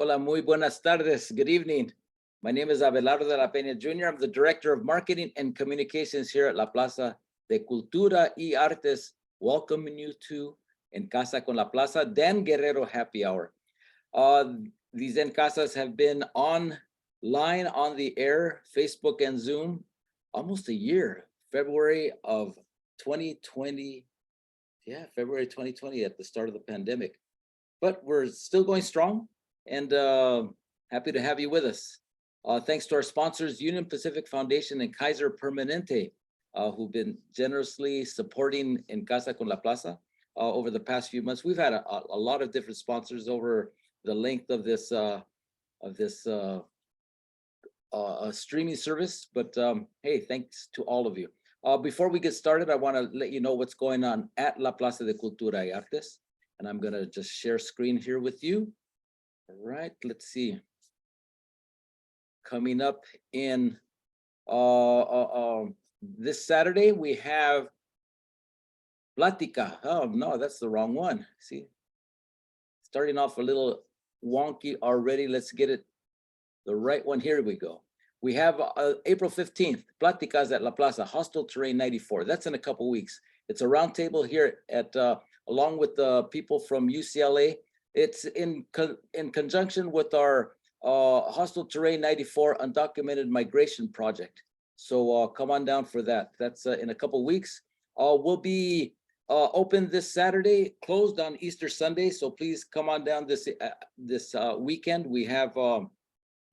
Hola, muy buenas tardes. Good evening. My name is Abelardo de la Peña Jr. I'm the Director of Marketing and Communications here at La Plaza de Cultura y Artes, welcoming you to En Casa con La Plaza, Dan Guerrero Happy Hour. These En Casas have been online, on the air, Facebook and Zoom, almost a year, February of 2020. Yeah, February 2020 at the start of the pandemic. But we're still going strong and happy to have you with us. Thanks to our sponsors, Union Pacific Foundation and Kaiser Permanente, who've been generously supporting En Casa con La Plaza over the past few months. We've had a lot of different sponsors over the length of this streaming service, but hey, thanks to all of you. Before we get started, I want to let you know what's going on at La Plaza de Cultura y Artes, and I'm going to just share screen here with you. All right, let's see. Coming up in this Saturday, we have Plática. Oh no, that's the wrong one. See, starting off a little wonky already. Let's get it the right one. Here we go. We have April 15th, Pláticas at La Plaza, Hostile Terrain 94. That's in a couple weeks. It's a roundtable here at along with the people from UCLA. It's in conjunction with our Hostile Terrain 94 Undocumented Migration Project. So come on down for that. That's in a couple weeks. We'll be open this Saturday, closed on Easter Sunday. So please come on down this weekend. We have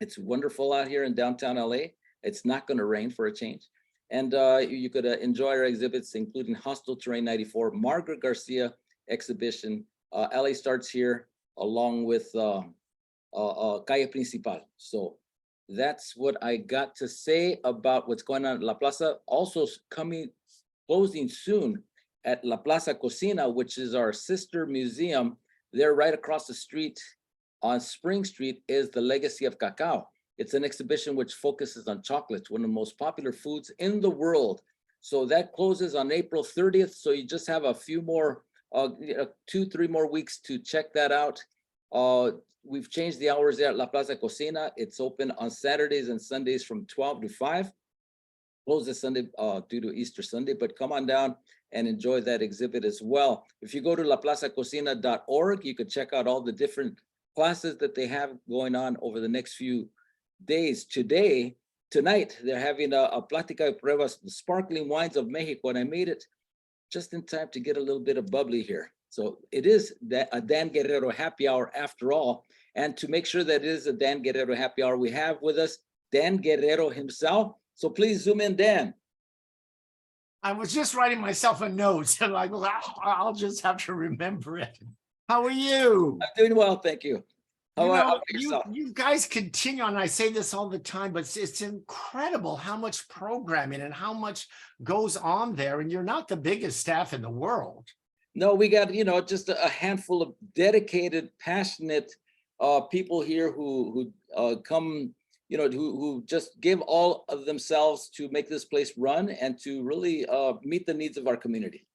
it's wonderful out here in downtown LA. It's not going to rain for a change. And you could enjoy our exhibits, including Hostile Terrain 94, Margaret Garcia exhibition. LA starts here along with Calle Principal. So that's what I got to say about what's going on at La Plaza. Also closing soon at La Plaza Cocina, which is our sister museum. There right across the street on Spring Street is the Legacy of Cacao. It's an exhibition which focuses on chocolates, one of the most popular foods in the world. So that closes on April 30th. So you just have a few more, 2-3 more weeks to check that out. We've changed the hours there at La Plaza Cocina. It's open on Saturdays and Sundays from 12 to 5. Closed this Sunday due to Easter Sunday, but come on down and enjoy that exhibit as well. If you go to laplazacocina.org, you can check out all the different classes that they have going on over the next few days. Tonight, they're having a Plática de Pruebas, the sparkling wines of Mexico, and I made it just in time to get a little bit of bubbly here. So it is a Dan Guerrero happy hour after all. And to make sure that it is a Dan Guerrero happy hour, we have with us Dan Guerrero himself. So please zoom in, Dan. I was just writing myself a note, and I'll just have to remember it. How are you? I'm doing well, thank you. How about yourself? You guys continue, and I say this all the time, but it's incredible how much programming and how much goes on there, and you're not the biggest staff in the world. No, we got, just a handful of dedicated, passionate people here who come, who just give all of themselves to make this place run and to really meet the needs of our community.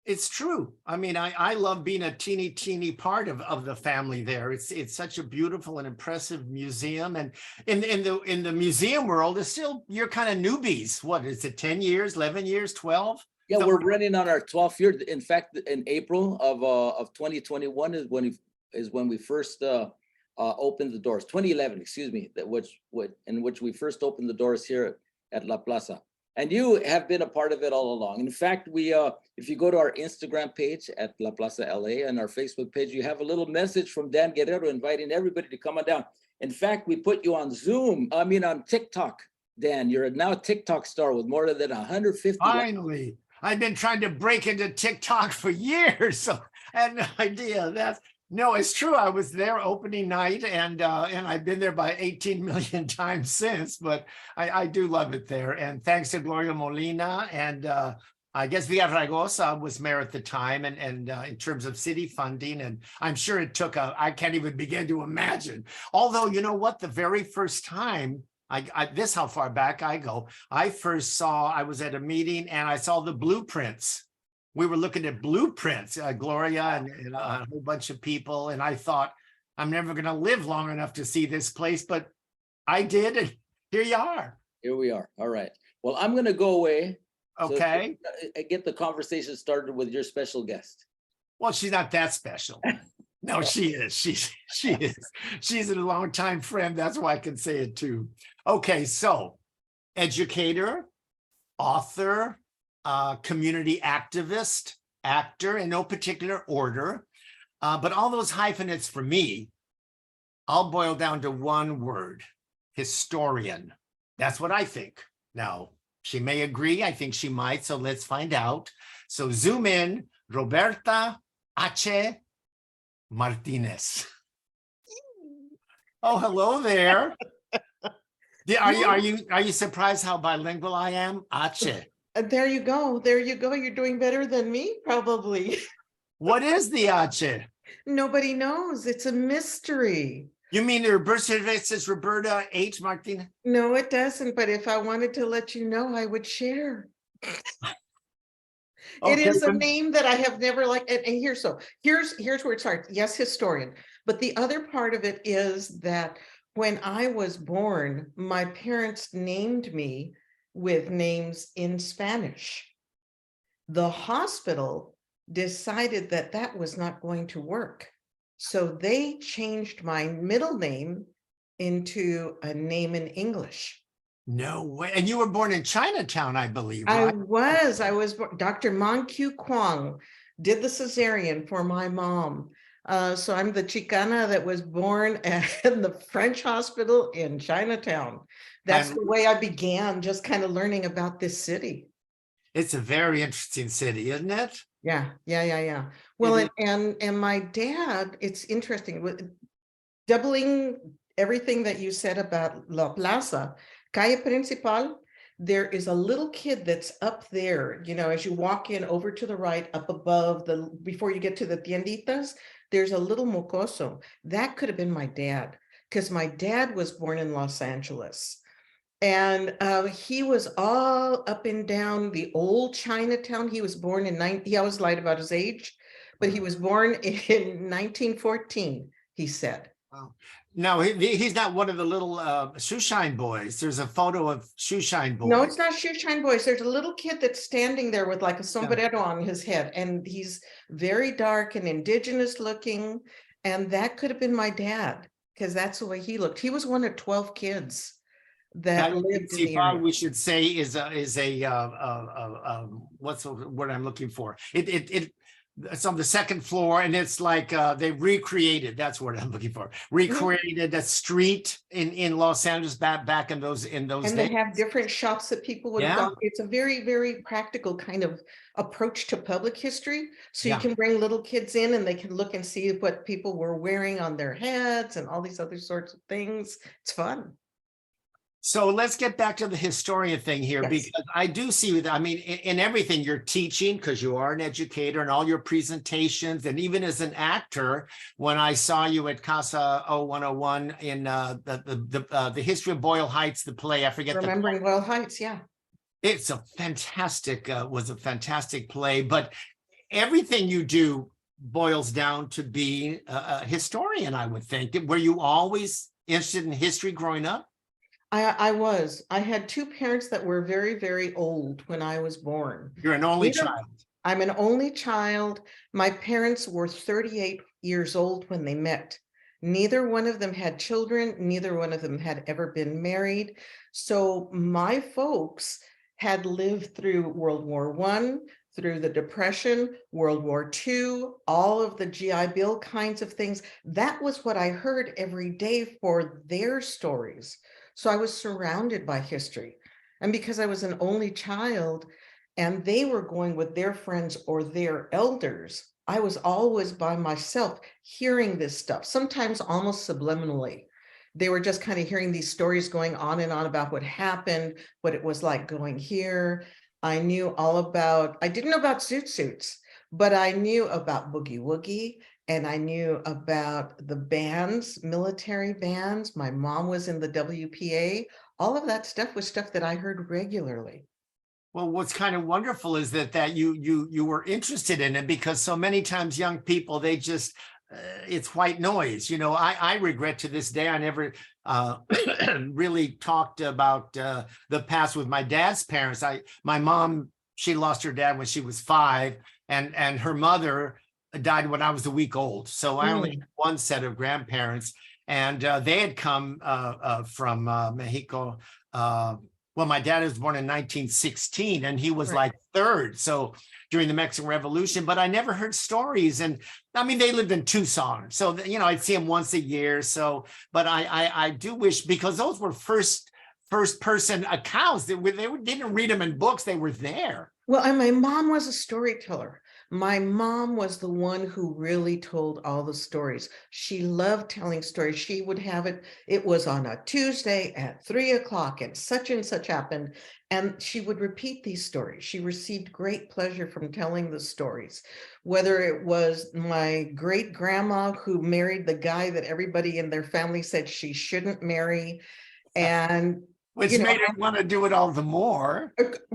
It's true. I mean, I love being a teeny part of the family there. It's such a beautiful and impressive museum. And in the museum world, it's still, you're kind of newbies. What is it, 10 years, 11 years, 12? Yeah, we're running on our 12th year. In fact, in April of 2021 is when we first opened the doors. 2011, excuse me, in which we first opened the doors here at La Plaza. And you have been a part of it all along. In fact, if you go to our Instagram page at La Plaza LA and our Facebook page, you have a little message from Dan Guerrero inviting everybody to come on down. In fact, we put you on on TikTok, Dan. You're now a TikTok star with more than 150. Finally, I've been trying to break into TikTok for years, so I had no idea. No, it's true. I was there opening night, and I've been there by 18 million times since, but I do love it there. And thanks to Gloria Molina, and I guess Villaraigosa was mayor at the time, and in terms of city funding, and I'm sure it took I can't even begin to imagine. Although, you know what, the very first time, this how far back I go, I was at a meeting and I saw the blueprints. We were looking at blueprints, Gloria and a whole bunch of people. And I thought, I'm never going to live long enough to see this place, but I did, and here you are. Here we are. All right. Well, I'm going to go away. Okay. So get the conversation started with your special guest. Well, she's not that special. No, she is. She is. She's a longtime friend. That's why I can say it too. Okay, so educator, author, community activist, actor, in no particular order. But all those hyphenates for me, I'll boil down to one word: historian. That's what I think. Now, she may agree. I think she might. So let's find out. So zoom in, Roberta H. Martínez. Oh, hello there. Are you surprised how bilingual I am? H. There you go. There you go. You're doing better than me, probably. What is the H? Nobody knows. It's a mystery. You mean your birth certificate says Roberta H. Martínez? No, it doesn't. But if I wanted to let you know, I would share. It is a name that I have never liked. And here's where it starts. Yes, historian. But the other part of it is that when I was born, my parents named me with names in Spanish. The hospital decided that that was not going to work. So they changed my middle name into a name in English. No way. And you were born in Chinatown, I believe, right? I was, Dr. Monkyu Kwong did the cesarean for my mom. So I'm the Chicana that was born in the French hospital in Chinatown. That's the way I began, just kind of learning about this city. It's a very interesting city, isn't it? Yeah. Well, and my dad, it's interesting, with doubling everything that you said about La Plaza, Calle Principal, there is a little kid that's up there, you know, as you walk in over to the right, up above before you get to the tienditas, there's a little mocoso. That could have been my dad, because my dad was born in Los Angeles. And he was all up and down the old Chinatown. He was born he always lied about his age, but he was born in 1914, he said. Wow. No, he's not one of the little shoeshine boys. There's a photo of shoeshine boys. No, it's not shoeshine boys. There's a little kid that's standing there with like a sombrero on his head, and he's very dark and indigenous looking. And that could have been my dad, because that's the way he looked. He was one of 12 kids that lived in the area. We should say is a what's the word I'm looking for? It's on the second floor, and it's like they recreated. That's what I'm looking for. Recreated a street in Los Angeles back in those and days. They have different shops that people would go. It's a very, very practical kind of approach to public history. So you can bring little kids in, and they can look and see what people were wearing on their heads and all these other sorts of things. It's fun. So let's get back to the historian thing here, because I do see that, I mean, in everything you're teaching, because you are an educator, and all your presentations, and even as an actor, when I saw you at Casa 0101 in the history of Boyle Heights, the play, I forget. Remembering Boyle Heights, yeah. It's a fantastic, was a fantastic play, but everything you do boils down to being a historian, I would think. Were you always interested in history growing up? I was. I had two parents that were very, very old when I was born. You're an only child. I'm an only child. My parents were 38 years old when they met. Neither one of them had children. Neither one of them had ever been married. So my folks had lived through World War I, through the Depression, World War II, all of the GI Bill kinds of things. That was what I heard every day for their stories. So I was surrounded by history. And because I was an only child and they were going with their friends or their elders, I was always by myself hearing this stuff, sometimes almost subliminally. They were just kind of hearing these stories going on and on about what happened, what it was like going here. I knew all about, I didn't know about zoot suits, but I knew about boogie woogie. And I knew about the bands, military bands. My mom was in the WPA. All of that stuff was stuff that I heard regularly. Well, what's kind of wonderful is that you were interested in it, because so many times young people, they just it's white noise. You know, I regret to this day I never really talked about the past with my dad's parents. My mom, she lost her dad when she was 5, and her mother died when I was a week old. So I only had one set of grandparents, and they had come from Mexico. Well, my dad was born in 1916, and he was like 3rd. So during the Mexican Revolution, but I never heard stories. And I mean, they lived in Tucson, so you know, I'd see them once a year. So, but I do wish, because those were first person accounts. They didn't read them in books; they were there. Well, and my mom was a storyteller. My mom was the one who really told all the stories. She loved telling stories. She would have it. It was on a Tuesday at 3 o'clock and such happened. And she would repeat these stories. She received great pleasure from telling the stories, whether it was my great grandma who married the guy that everybody in their family said she shouldn't marry. And which made her want to do it all the more.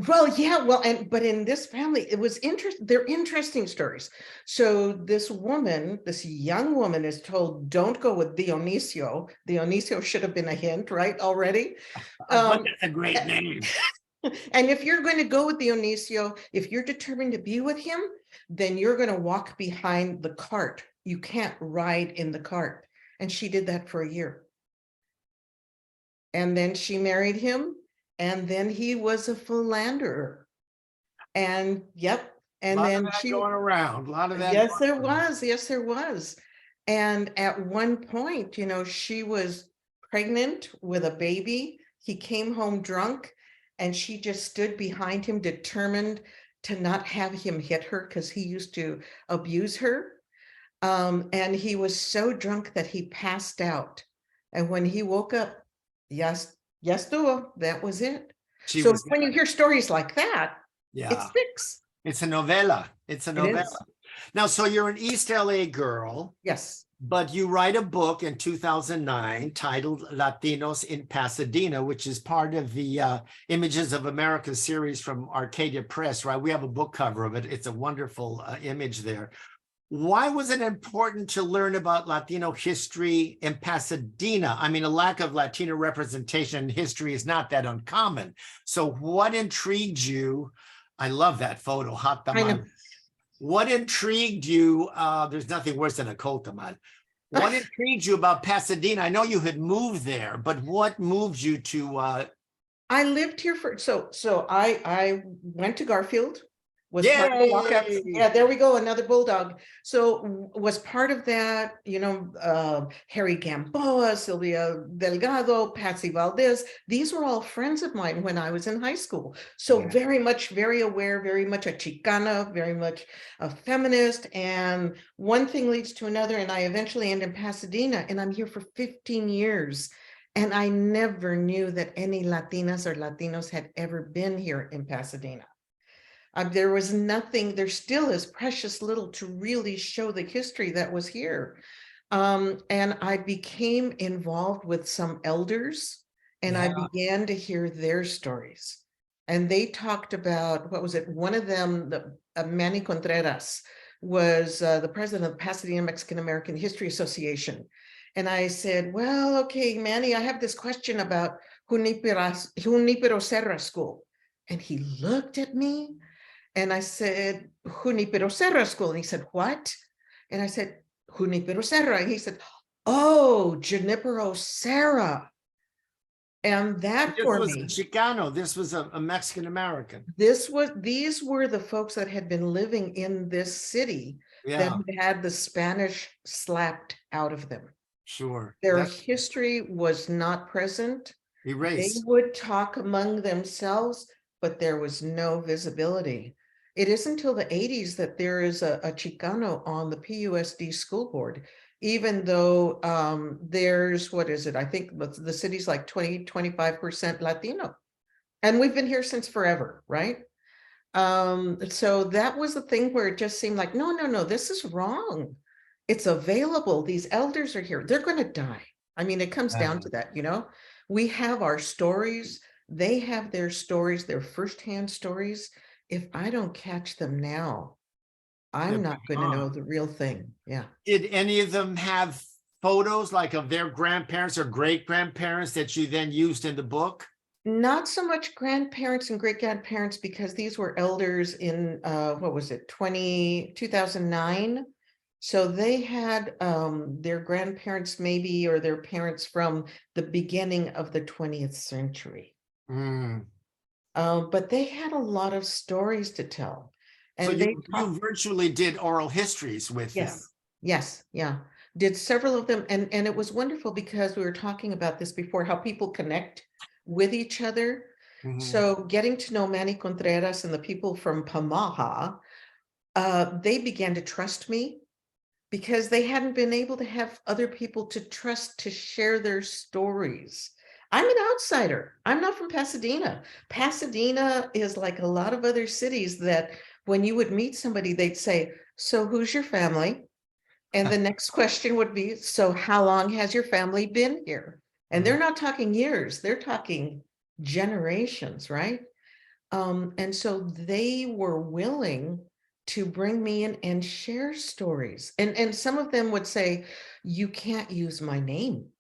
Well, yeah, well, but in this family, it was interesting. They're interesting stories. So this woman, this young woman, is told, don't go with Dionisio. Dionisio should have been a hint, right, already. But that's a great name. And if you're going to go with Dionisio, if you're determined to be with him, then you're going to walk behind the cart. You can't ride in the cart. And she did that for a year. And then she married him, and then he was a philanderer. And and then she going around, a lot of that. Yes, there was. And at one point, you know, she was pregnant with a baby. He came home drunk, and she just stood behind him, determined to not have him hit her, because he used to abuse her. And he was so drunk that he passed out. And when he woke up, yes, that was it. So when you hear stories like that, it sticks. It's a novella. It's a novella. Now, so you're an East LA girl. Yes. But you write a book in 2009 titled Latinos in Pasadena, which is part of the Images of America series from Arcadia Press, right? We have a book cover of it. It's a wonderful image there. Why was it important to learn about Latino history in Pasadena? I mean, a lack of Latino representation in history is not that uncommon. So what intrigued you? I love that photo, hot tamal. What intrigued you? There's nothing worse than a cold tamal. What intrigued you about Pasadena? I know you had moved there, but what moved you to? I lived here so I went to Garfield. Was part of the walkouts. Yeah, there we go, another bulldog. So was part of that, you know, Harry Gamboa, Sylvia Delgado, Patsy Valdez. These were all friends of mine when I was in high school. So very aware, very much a Chicana, very much a feminist. And one thing leads to another. And I eventually end in Pasadena, and I'm here for 15 years. And I never knew that any Latinas or Latinos had ever been here in Pasadena. There was nothing, there still is precious little to really show the history that was here. And I became involved with some elders, and I began to hear their stories. And they talked about, what was it? One of them, Manny Contreras, was the president of the Pasadena Mexican American History Association. And I said, well, okay, Manny, I have this question about Junipero Serra School. And he looked at me. And I said, Junipero Serra School. And he said, what? And I said, Junipero Serra. And he said, oh, Junipero Serra. And that this for was me. A Chicano. This was a Mexican American. These were the folks that had been living in this city that had the Spanish slapped out of them. Sure. Their history was not present. Erased. They would talk among themselves, but there was no visibility. It isn't until the 80s that there is a Chicano on the PUSD school board, even though there's, what is it? I think the city's like 20-25% Latino. And we've been here since forever, right? So that was the thing where it just seemed like, no, this is wrong. It's available. These elders are here. They're going to die. I mean, it comes down to that, you know? We have our stories. They have their stories, their firsthand stories. If I don't catch them now, I'm not going to know the real thing. Yeah. Did any of them have photos like of their grandparents or great grandparents that you then used in the book? Not so much grandparents and great grandparents, because these were elders in what was it, 2009. So they had their grandparents maybe, or their parents from the beginning of the 20th century. Mm. But they had a lot of stories to tell. So And they you virtually did oral histories with them. Yes, yes, yeah. Did several of them, and it was wonderful because we were talking about this before, how people connect with each other. Mhm. So getting to know Manny Contreras and the people from Pamaha, they began to trust me because they hadn't been able to have other people to trust to share their stories. I'm an outsider. I'm not from Pasadena. Pasadena is like a lot of other cities that when you would meet somebody, they'd say, "So who's your family?" And the next question would be, "So how long has your family been here?" And they're not talking years, they're talking generations, right? And so they were willing to bring me in and share stories. And some of them would say, "You can't use my name."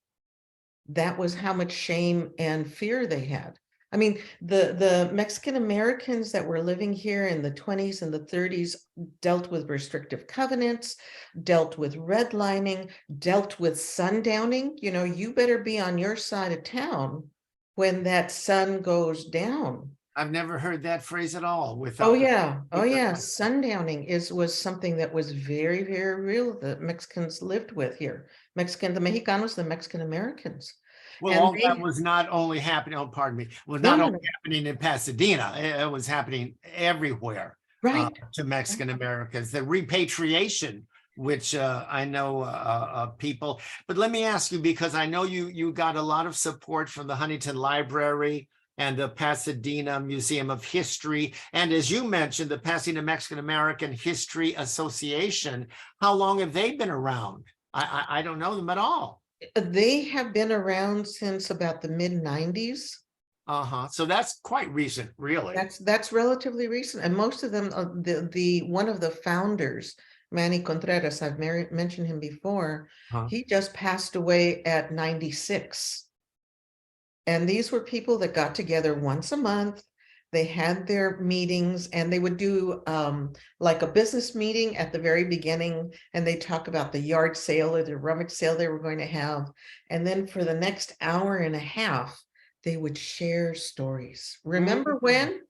That was how much shame and fear they had. I mean, the Mexican Americans that were living here in the 20s and the 30s dealt with restrictive covenants, dealt with redlining, dealt with sundowning. You know, you better be on your side of town when that sun goes down. I've never heard that phrase at all. Oh yeah, oh yeah. Sundowning was something that was very, very real that Mexicans lived with here. The Mexicanos, the Mexican Americans. Well, And all that they, was not only happening, oh, pardon me, was no, not no, only no, happening in Pasadena, it was happening everywhere right. to Mexican Americans. The repatriation, which I know people, but let me ask you, because I know you got a lot of support from the Huntington Library and the Pasadena Museum of History. And as you mentioned, the Pasadena Mexican American History Association. How long have they been around? I don't know them at all. They have been around since about the mid-90s. Uh-huh. So that's quite recent, really. That's relatively recent, and most of them, the one of the founders, Manny Contreras, I've mentioned him before. Huh. He just passed away at 96. And these were people that got together once a month. They had their meetings, and they would do like a business meeting at the very beginning, and they talk about the yard sale or the rummage sale they were going to have. And then for the next hour and a half, they would share stories. Remember when?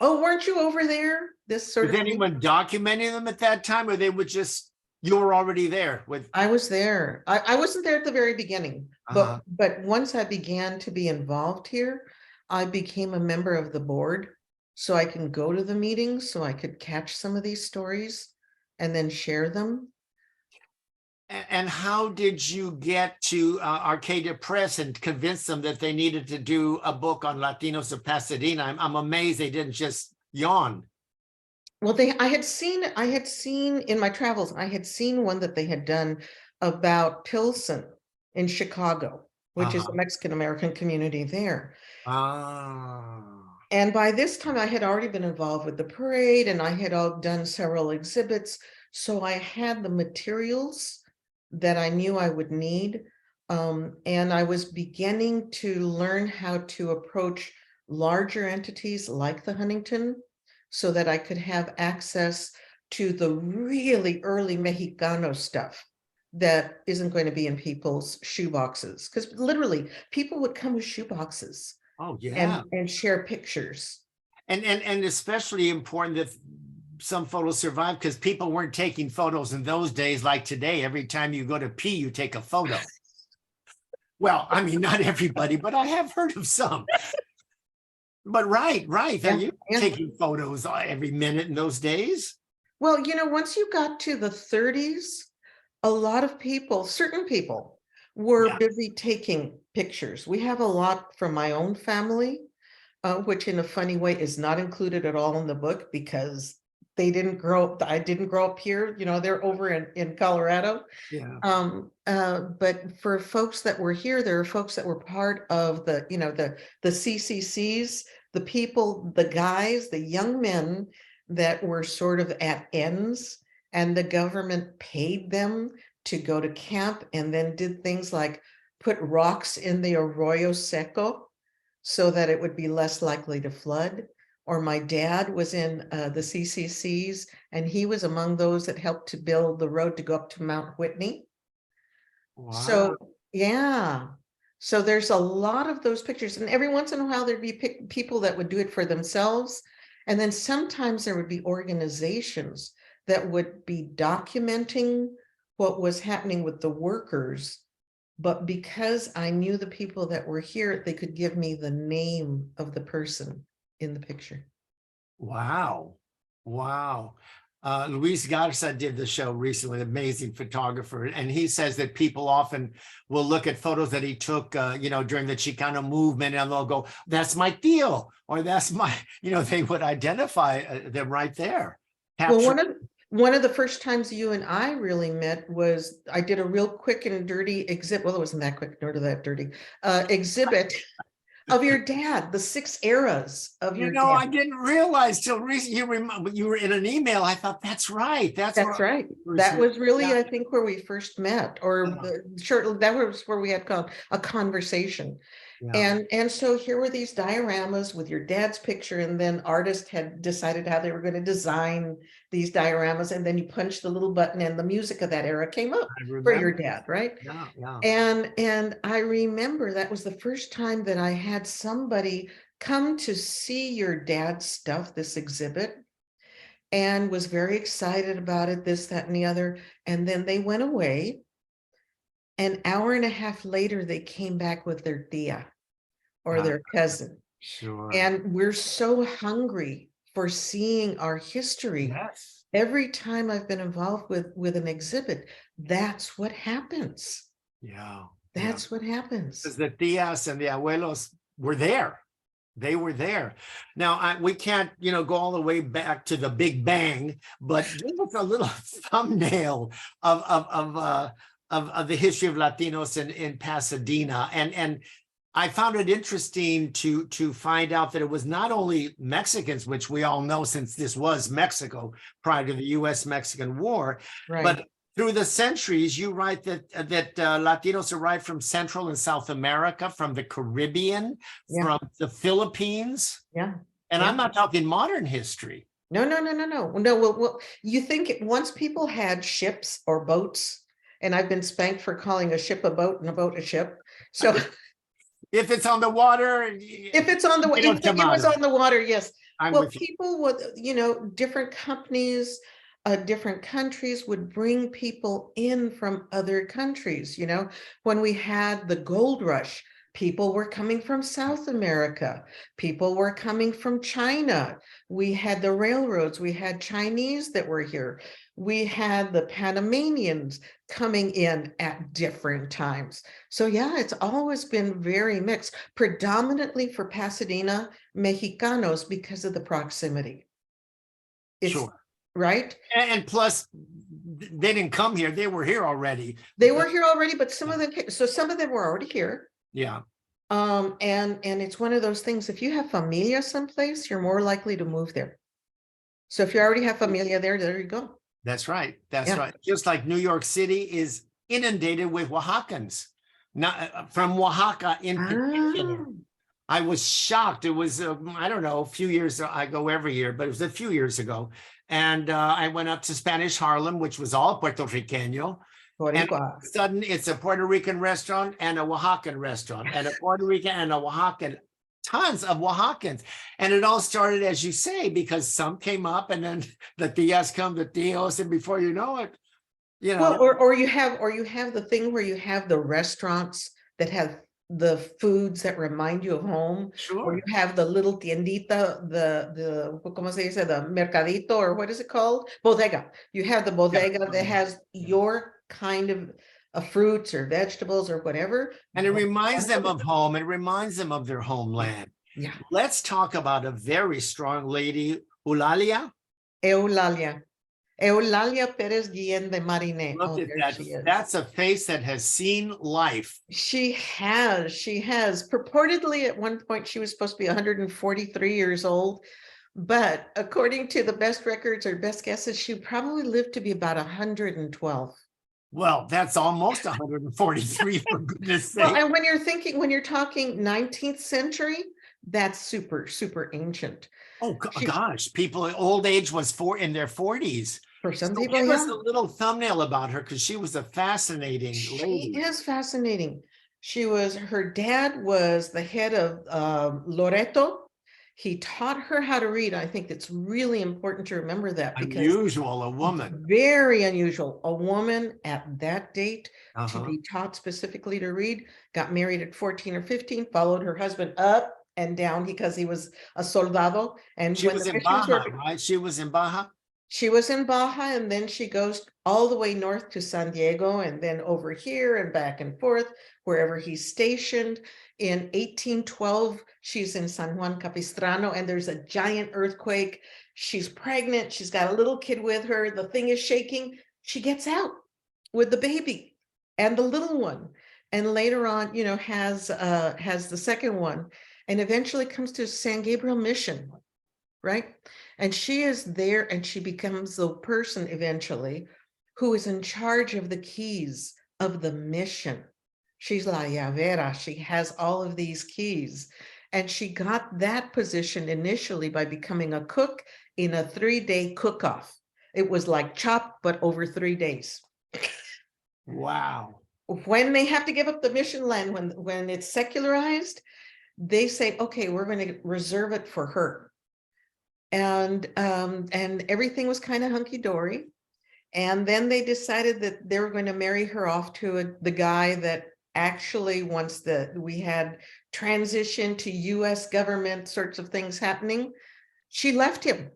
Oh, weren't you over there? This sort Was of thing. anyone documenting them at that time, or they would just, you were already there with? I was there. I wasn't there at the very beginning, Uh-huh. but once I began to be involved here, I became a member of the board, so I can go to the meetings, so I could catch some of these stories and then share them. And how did you get to Arcadia Press and convince them that they needed to do a book on Latinos of Pasadena? I'm amazed they didn't just yawn. Well, I had seen in my travels, I had seen one that they had done about Pilsen in Chicago, which is the Mexican American community there. Ah. And by this time, I had already been involved with the parade, and I had done several exhibits. So I had the materials that I knew I would need. And I was beginning to learn how to approach larger entities like the Huntington, so that I could have access to the really early Mexicano stuff that isn't going to be in people's shoeboxes. Because literally, people would come with shoeboxes. Oh, yeah. And share pictures. And especially important that some photos survive, because people weren't taking photos in those days like today. Every time you go to pee, you take a photo. Well, I mean, not everybody, but I have heard of some. But right. Yeah, You yeah. taking photos every minute in those days. Well, you know, once you got to the 30s, a lot of people, certain people, were busy taking pictures. We have a lot from my own family, which in a funny way is not included at all in the book because they didn't grow up. I didn't grow up here. You know, they're over in Colorado. Yeah. But for folks that were here, there are folks that were part of the, you know, the CCCs, the people, the guys, the young men that were sort of at ends, and the government paid them to go to camp and then did things like put rocks in the arroyo seco so that it would be less likely to flood. Or my dad was in the CCCs, and he was among those that helped to build the road to go up to Mount Whitney. Wow. So, yeah. So there's a lot of those pictures, and every once in a while there'd be people that would do it for themselves. And then sometimes there would be organizations that would be documenting what was happening with the workers. But because I knew the people that were here, they could give me the name of the person in the picture. Wow. Wow. Luis Garza did the show recently, an amazing photographer, and he says that people often will look at photos that he took, during the Chicano movement, and they'll go, "That's my tío," or "That's my," they would identify them right there. Well, one of the first times you and I really met was I did a real quick and dirty exhibit. Well, it wasn't that quick nor that dirty exhibit of your dad, the 6 eras of your dad. I didn't realize till recently. You were in an email. I thought that's right. That's right. That was really, I think, where we first met, or that was where we had a conversation. Yeah. And so here were these dioramas with your dad's picture, and then artists had decided how they were going to design these dioramas, and then you punched the little button and the music of that era came up for your dad, right? Yeah. And I remember that was the first time that I had somebody come to see your dad's stuff, this exhibit, and was very excited about it, this, that, and the other. And then they went away. An hour and a half later, they came back with their tia or their cousin. Sure. And we're so hungry for seeing our history. Yes. Every time I've been involved with an exhibit, that's what happens. Yeah. That's what happens. Because the tias and the abuelos were there. They were there. Now, we can't, go all the way back to the Big Bang, but give us a little thumbnail of the history of Latinos in Pasadena. And I found it interesting to find out that it was not only Mexicans, which we all know since this was Mexico prior to the U.S.-Mexican War, Right. But through the centuries, you write that Latinos arrived from Central and South America, from the Caribbean, from the Philippines. Yeah. And I'm not talking modern history. No. Well, you think once people had ships or boats, and I've been spanked for calling a ship a boat and a boat a ship. So if it's on the water, if it's on the water, it was on the water, yes. Well, people would, different companies, different countries would bring people in from other countries. When we had the gold rush, people were coming from South America. People were coming from China. We had the railroads. We had Chinese that were here. We had the Panamanians coming in at different times. So yeah, it's always been very mixed, predominantly for Pasadena, Mexicanos, because of the proximity. Sure. Right? And plus, they didn't come here. They were here already. They were here already, but some of them were already here. Yeah. And it's one of those things, if you have familia someplace, you're more likely to move there. So if you already have familia there you go. That's right. That's right. Just like New York City is inundated with Oaxacans, not from Oaxaca in particular. I was shocked. It was, I don't know, a few years, I go every year, but it was a few years ago. And I went up to Spanish Harlem, which was all Puerto Riqueño. And all of a sudden, it's a Puerto Rican restaurant and a Oaxacan restaurant, and a Puerto Rican and a Oaxacan, tons of Oaxacans. And it all started, as you say, because some came up, and then the tias come, the tios, and before you know it, Well, or you have the thing where you have the restaurants that have the foods that remind you of home. Sure. Or you have the little tiendita, the ¿cómo se dice? The mercadito, or what is it called? Bodega. You have the bodega that has your kind of fruits or vegetables or whatever. And it reminds them of home. It reminds them of their homeland. Yeah. Let's talk about a very strong lady, Eulalia. Eulalia Perez Guillen de Mariné. Look at that. That's a face that has seen life. She has. Purportedly, at one point, she was supposed to be 143 years old, But according to the best records or best guesses, she probably lived to be about 112. Well, that's almost 143 for goodness Well, sake. and when you're talking 19th century, that's super, super ancient. Oh She- gosh, people old age was in their 40s. For some So people, give us yeah. a little thumbnail about her because she was a fascinating She lady. is fascinating. Her dad was the head of Loreto. He taught her how to read. I think it's really important to remember that because Unusual, a woman. very unusual. A woman at that date to Uh-huh. be taught specifically to read, got married at 14 or 15, followed her husband up and down because he was a soldado. And She when was the in missions Baja, were, right? She was in Baja. she was in Baja, and then she goes all the way north to San Diego and then over here and back and forth, wherever he's stationed. In 1812, she's in San Juan Capistrano, and there's a giant earthquake. She's pregnant. She's got a little kid with her. The thing is shaking. She gets out with the baby and the little one. And later on, has the second one, and eventually comes to San Gabriel Mission, right? And she is there, and she becomes the person eventually who is in charge of the keys of the mission. She's la llavera. She has all of these keys. And she got that position initially by becoming a cook in a 3-day cook-off. It was like chop, but over 3 days. Wow. When they have to give up the mission land, when it's secularized, they say, okay, we're going to reserve it for her. And everything was kind of hunky-dory. And then they decided that they were going to marry her off to the guy that actually, once we had transition to US government sorts of things happening, she left him.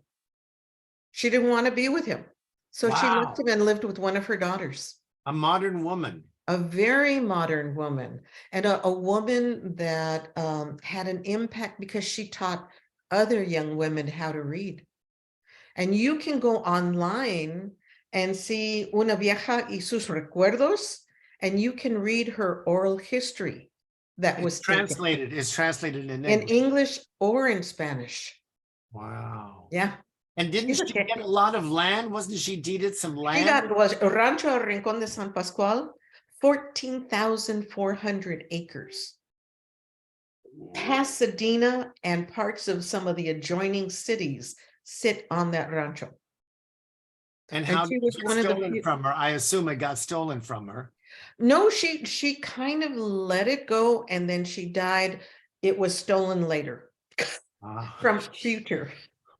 She didn't want to be with him. So she left him and lived with one of her daughters. A modern woman. A very modern woman, and a woman that had an impact because she taught other young women how to read. And you can go online and see Una Vieja y sus recuerdos, and you can read her oral history that was translated. It's translated in in English. English or in Spanish. Wow. Yeah. And didn't she get a lot of land? Wasn't she deeded some land? She got Rancho Rincón de San Pascual, 14,400 acres. Pasadena and parts of some of the adjoining cities sit on that rancho. And how she did was it one get of the stolen few- from her? I assume it got stolen from her. No, she kind of let it go, and then she died. It was stolen later from future.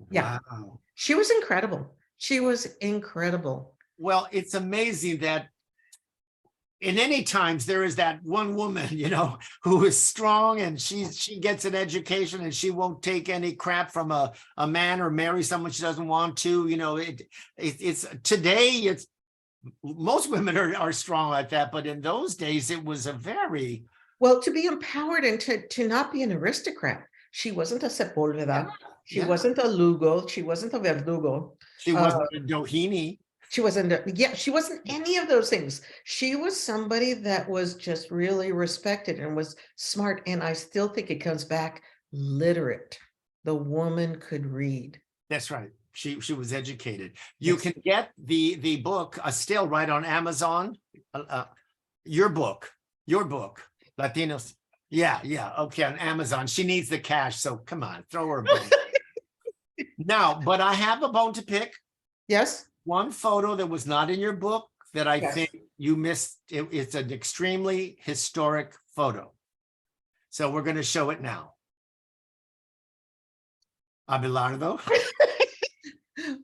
Yeah. Wow. She was incredible. She was incredible. Well, it's amazing that in any times there is that one woman, who is strong, and she gets an education, and she won't take any crap from a man or marry someone she doesn't want to. It's today, most women are strong like that, but in those days it was a very well, to be empowered and to not be an aristocrat. She wasn't a Sepúlveda. She wasn't a Lugo. She wasn't a Verdugo. She wasn't a Doheny. She wasn't any of those things. She was somebody that was just really respected and was smart. And I still think it comes back literate. The woman could read. That's right. She was educated. You can get the book still right on Amazon. Your book, Latinos. Yeah. Okay, on Amazon. She needs the cash, so come on, throw her a bone. Now, but I have a bone to pick. Yes. One photo that was not in your book that I think you missed. It's an extremely historic photo. So we're going to show it now. Abelardo.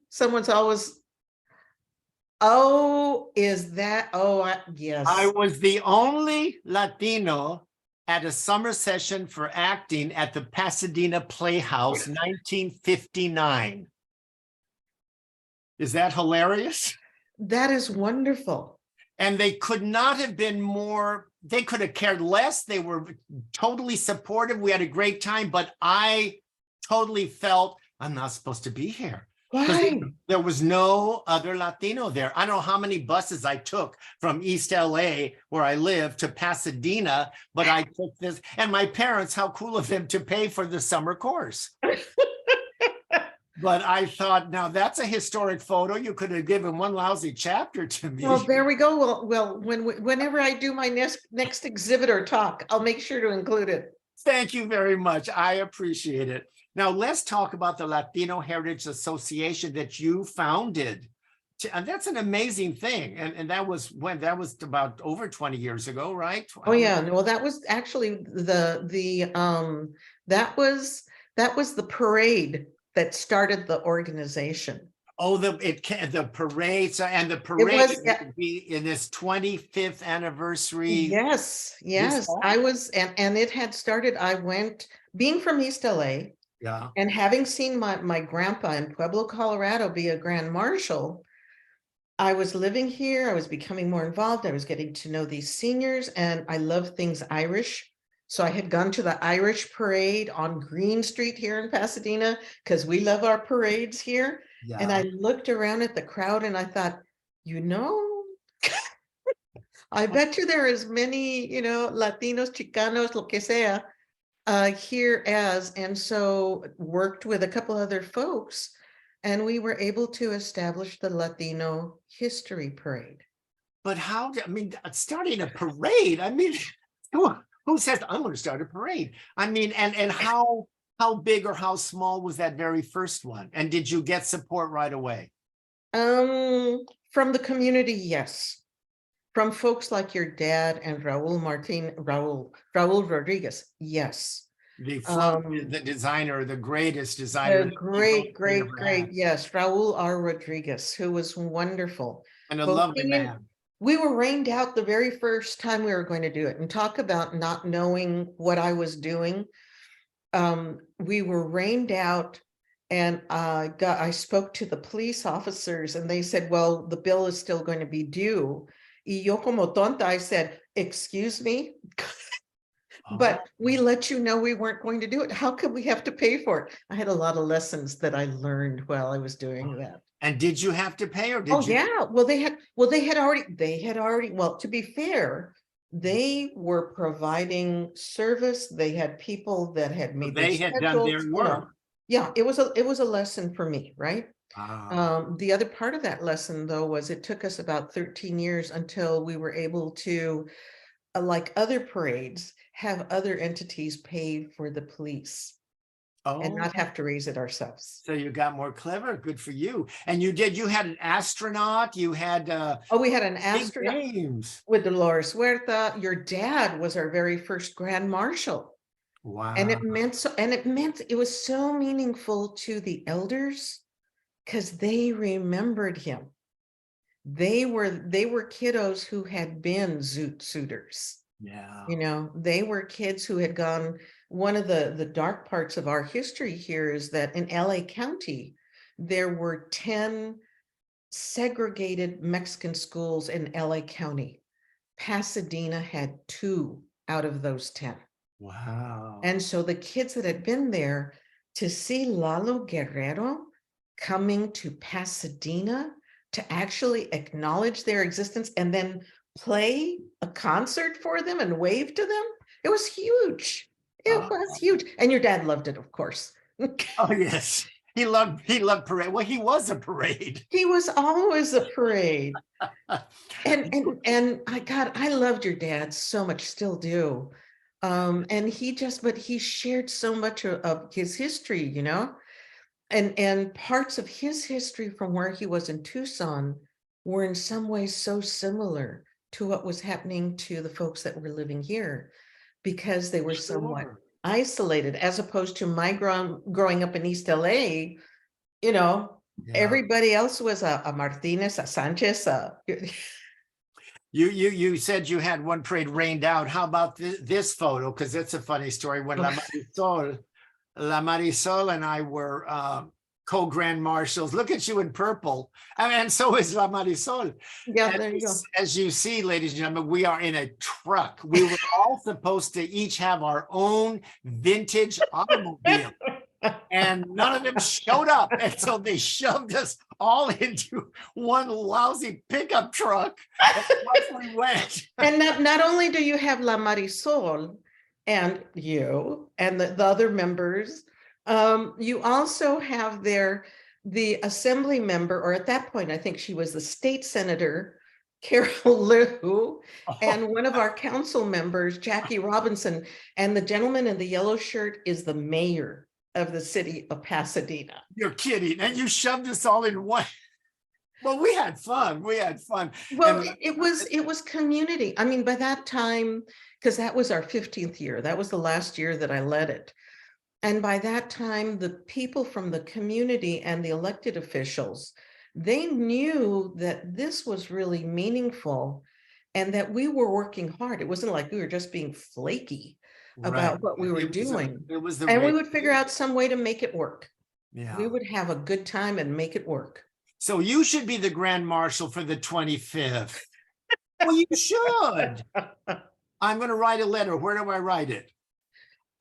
Someone's always, is that, yes. I was the only Latino at a summer session for acting at the Pasadena Playhouse, 1959. Is that hilarious? That is wonderful. And they could not have been more, they could have cared less. They were totally supportive. We had a great time, but I totally felt I'm not supposed to be here. Why? There was no other Latino there. I don't know how many buses I took from East LA, where I live, to Pasadena, but I took this. And my parents, how cool of them to pay for the summer course. But I thought, now that's a historic photo. You could have given one lousy chapter to me. Well, there we go. Whenever I do my next exhibitor talk, I'll make sure to include it. Thank you very much. I appreciate it. Now let's talk about the Latino Heritage Association that you founded. And that's an amazing thing. And that was when? That was about over 20 years ago, right? Oh yeah, well, that was actually that was the parade that started the organization. Oh, the parade. So, and the It parade was, would be in this 25th anniversary. yes, I was, and it had started, I went, being from East LA Yeah. and having seen my grandpa in Pueblo, Colorado be a grand marshal, I was living here, I was becoming more involved, I was getting to know these seniors, and I love things Irish. So I had gone to the Irish parade on Green Street here in Pasadena, because we love our parades here. Yeah. And I looked around at the crowd and I thought, I bet you there are as many, Latinos, Chicanos, lo que sea, here as, and so worked with a couple other folks, and we were able to establish the Latino History Parade. But how, starting a parade, who says I'm going to start a parade? And how big or how small was that very first one? And did you get support right away? From the community, yes. From folks like your dad and Raul Rodriguez, yes. The designer, the greatest designer. The great, yes, Raul R. Rodriguez, who was wonderful. And a lovely man. We were rained out the very first time we were going to do it, and talk about not knowing what I was doing. We were rained out, and I spoke to the police officers, and they said, well, the bill is still going to be due. Y yo como tonta, I said, excuse me, but we let you know we weren't going to do it. How could we have to pay for it? I had a lot of lessons that I learned while I was doing that. And did you have to pay, or did you? Yeah, well, they had already, well, to be fair, they were providing service. They had people that had made They had done their work. Yeah, it was a lesson for me, right? The other part of that lesson, though, was it took us about 13 years until we were able to, like other parades, have other entities pay for the police. And not have to raise it ourselves. So you got more clever. Good for you. And you had an astronaut. You had we had an astronaut with Dolores Huerta. Your dad was our very first grand marshal. Wow. And it meant it was so meaningful to the elders, because they remembered him. They were kiddos who had been zoot suitors. Yeah. They were kids who had gone. One of the dark parts of our history here is that in LA County, there were 10 segregated Mexican schools in LA County. Pasadena had 2 out of those 10. Wow. And so the kids that had been there, to see Lalo Guerrero coming to Pasadena to actually acknowledge their existence and then play a concert for them and wave to them, it was huge. It was huge. And your dad loved it, of course. Oh, yes. He loved parade. Well, he was a parade. He was always a parade. and I loved your dad so much, still do. And he shared so much of his history, and parts of his history from where he was in Tucson were in some ways so similar to what was happening to the folks that were living here, because they were somewhat isolated, as opposed to my growing up in East LA, everybody else was a Martínez, a Sanchez. You said you had one parade rained out. How about this photo? Because it's a funny story. When La Marisol and I were co-grand marshals. Look at you in purple. And so is La Marisol. Yeah, there you go. As you see, ladies and gentlemen, we are in a truck. We were all supposed to each have our own vintage automobile. And none of them showed up. And so they shoved us all into one lousy pickup truck. And we went. And not only do you have La Marisol and you and the other members, You also have there the assembly member, or at that point, I think she was the state senator, Carol Liu, and one of our council members, Jackie Robinson, and the gentleman in the yellow shirt is the mayor of the city of Pasadena. You're kidding. And you shoved us all in one. Well, we had fun. We had fun. Well, And it was community. I mean, by that time, because that was our 15th year, that was the last year that I led it. And by that time, the people from the community and the elected officials, they knew that this was really meaningful and that we were working hard. It wasn't like we were just being flaky about what we were doing. It was the And we would figure out some way to make it work. Yeah. We would have a good time and make it work. So you should be the Grand Marshal for the 25th. Well, you should. I'm going to write a letter. Where do I write it?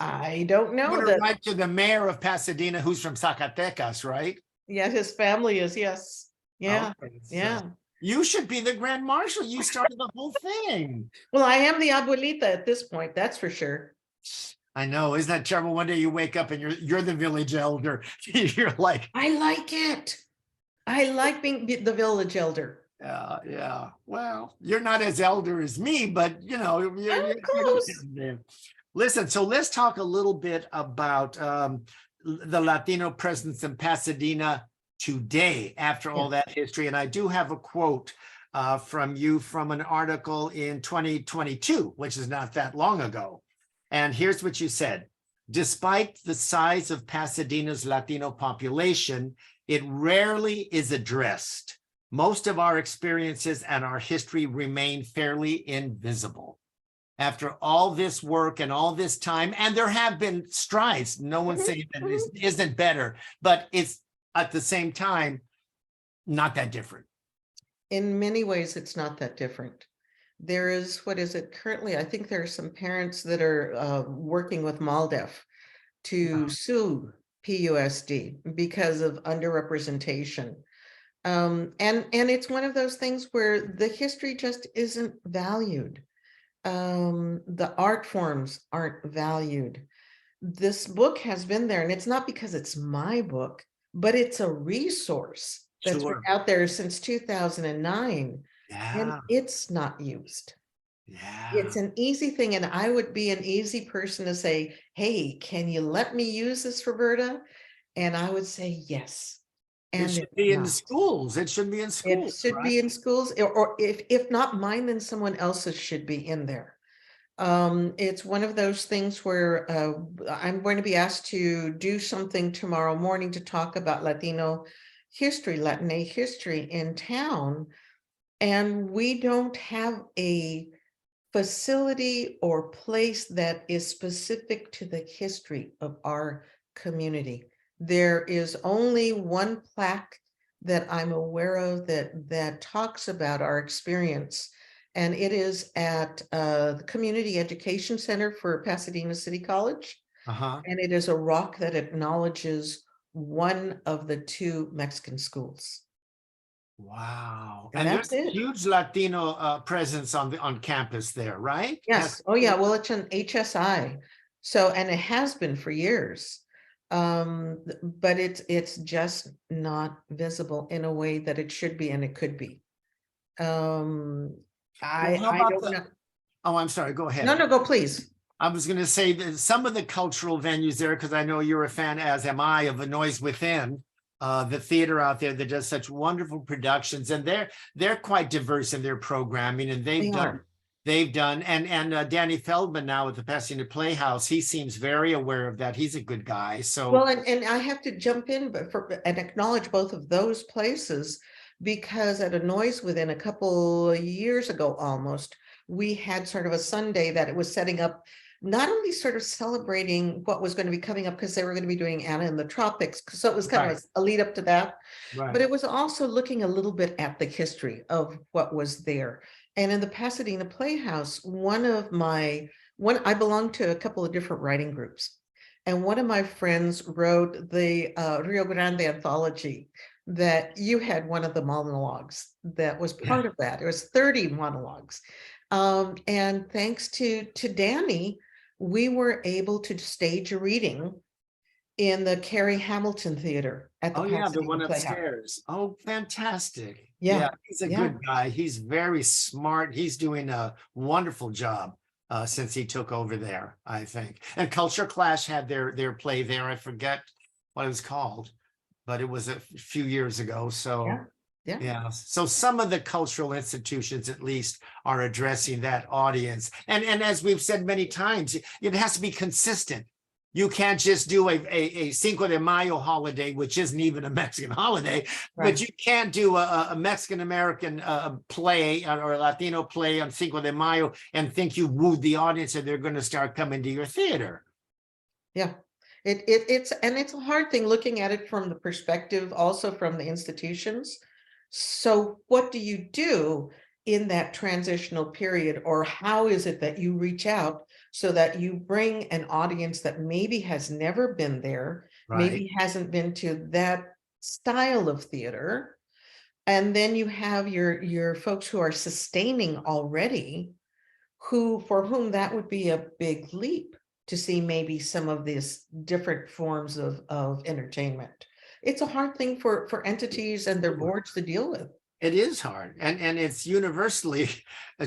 I don't I'm know going to that. write to the mayor of Pasadena, who's from Zacatecas, right? Yeah, his family is, yes. Yeah, Okay, so yeah. you should be the Grand Marshal. You started the whole thing. Well, I am the abuelita at this point, that's for sure. I know. Isn't that terrible? One day you wake up and you're the village elder. You're like, I like it. I like being the village elder. yeah. Well, you're not as elder as me, but you're close. Listen, so let's talk a little bit about the Latino presence in Pasadena today after all that history. And I do have a quote from you from an article in 2022, which is not that long ago. And here's what you said. Despite the size of Pasadena's Latino population, it rarely is addressed. Most of our experiences and our history remain fairly invisible. After all this work and all this time, and there have been strides, no one's saying that it isn't better, but it's at the same time, not that different. In many ways, it's not that different. There is, what is it currently? I think there are some parents that are working with MALDEF to sue PUSD because of underrepresentation. And it's one of those things where the history just isn't valued. The art forms aren't valued. This book has been there, and it's not because it's my book, but it's a resource that's been out there since 2009. And it's not used. It's an easy thing, and I would be an easy person to say, hey, can you let me use this, Roberta? And I would say yes. And it should be in schools. It should be in schools. It should be in schools, or if not mine, then someone else's should be in there. It's one of those things where I'm going to be asked to do something tomorrow morning to talk about Latino history, Latina history in town. And we don't have a facility or place that is specific to the history of our community. There is only one plaque that I'm aware of that talks about our experience, and it is at the Community Education Center for Pasadena City College. And it is a rock that acknowledges one of the 2 Mexican schools. Wow. And there's that's a it. huge Latino presence on campus there, right? Yes. Oh yeah. Well, it's an HSI. So, and it has been for years. But it's just not visible in a way that it should be and it could be. I don't know. Oh, I'm sorry. Go ahead. No, go please. I was going to say that some of the cultural venues there, because I know you're a fan, as am I, of The Noise Within. The theater out there that does such wonderful productions, and they're quite diverse in their programming, and they've done and Danny Feldman now at the Pasadena Playhouse, he seems very aware of that. He's a good guy. So well, and I have to jump in and acknowledge both of those places, because at A Noise Within a couple of years ago almost, we had sort of a Sunday that it was setting up, not only sort of celebrating what was going to be coming up, because they were going to be doing Anna in the Tropics. So it was kind of a lead up to that. But it was also looking a little bit at the history of what was there. And in the Pasadena Playhouse, I belong to a couple of different writing groups. And one of my friends wrote the Rio Grande anthology that you had one of the monologues that was part of that. It was 30 monologues. And thanks to Danny, we were able to stage a reading in the Carrie Hamilton Theater at the Oh, yeah, the Pasadena one Playhouse. upstairs. Oh, fantastic. Yeah, He's a yeah. good guy. He's very smart. He's doing a wonderful job since he took over there, I think. And Culture Clash had their play there. I forget what it was called, but it was a few years ago. So Yeah, yeah. yeah. So some of the cultural institutions at least are addressing that audience. And as we've said many times, it has to be consistent. You can't just do a Cinco de Mayo holiday, which isn't even a Mexican holiday, Right. but you can't do a Mexican-American play or a Latino play on Cinco de Mayo and think you wooed the audience and they're going to start coming to your theater. Yeah. It's a hard thing looking at it from the perspective also from the institutions. So what do you do in that transitional period, or how is it that you reach out so that you bring an audience that maybe has never been there, maybe hasn't been to that style of theater, and then you have your folks who are sustaining already, for whom that would be a big leap to see maybe some of these different forms of entertainment. It's a hard thing for entities and their boards to deal with. It is hard, and it's universally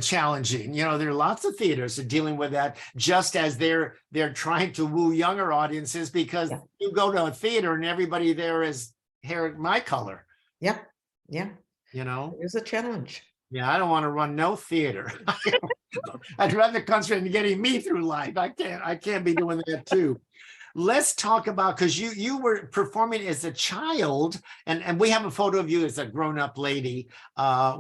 challenging. You know, there are lots of theaters that are dealing with that, just as they're trying to woo younger audiences, because Yeah. you go to a theater and everybody there is hair my color. Yeah, yeah, You know, it is a challenge. yeah, I don't want to run no theater. I'd rather concentrate on getting me through life. I can't be doing that too. Let's talk about, because you were performing as a child, and we have a photo of you as a grown-up lady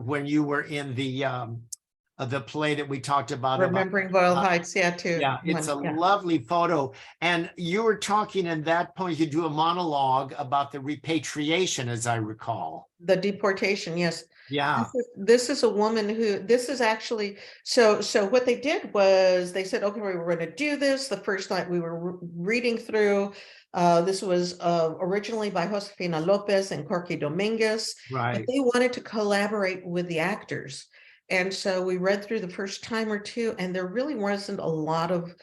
when you were in the play that we talked about. Remembering Boyle Heights, yeah, too. Yeah, it's a Yeah. lovely photo. And you were talking in that point, you do a monologue about the repatriation, as I recall. The deportation, yes. Yeah, This is a woman who, this is actually, so what they did was they said, okay, we were going to do this. The first night we were reading through, this was originally by Josefina Lopez and Corky Dominguez, but right. they wanted to collaborate with the actors. And so we read through the first time or two, and there really wasn't a lot of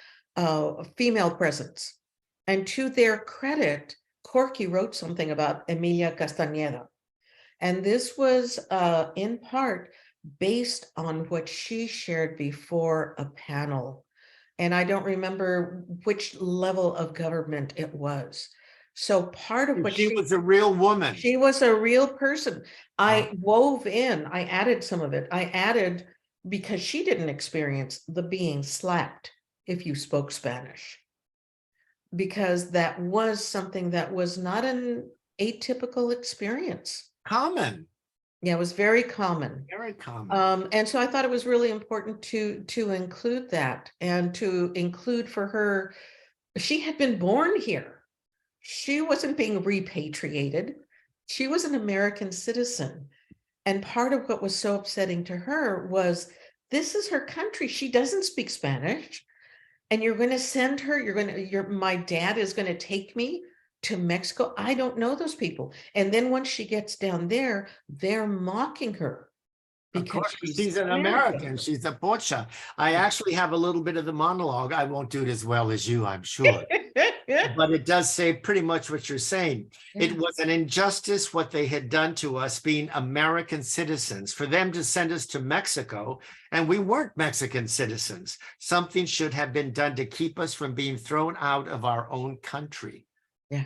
female presence. And to their credit, Corky wrote something about Emilia Castañeda. And this was in part based on what she shared before a panel. And I don't remember which level of government it was. So part of what She was a real woman. she was a real person. I wove in, I added some of it. I added, because she didn't experience the being slapped if you spoke Spanish, because that was something that was not an atypical experience. Common. Yeah, it was very common. Very common. And so I thought it was really important to include that, and to include for her, she had been born here. She wasn't being repatriated. She was an American citizen. And part of what was so upsetting to her was, this is her country. She doesn't speak Spanish. And you're going to send her, my dad is going to take me to Mexico. I don't know those people. And then once she gets down there, they're mocking her. Of course, she's an American. She's a pocha. I actually have a little bit of the monologue. I won't do it as well as you, I'm sure. But it does say pretty much what you're saying. Yeah. It was an injustice what they had done to us being American citizens, for them to send us to Mexico, and we weren't Mexican citizens. Something should have been done to keep us from being thrown out of our own country. Yeah,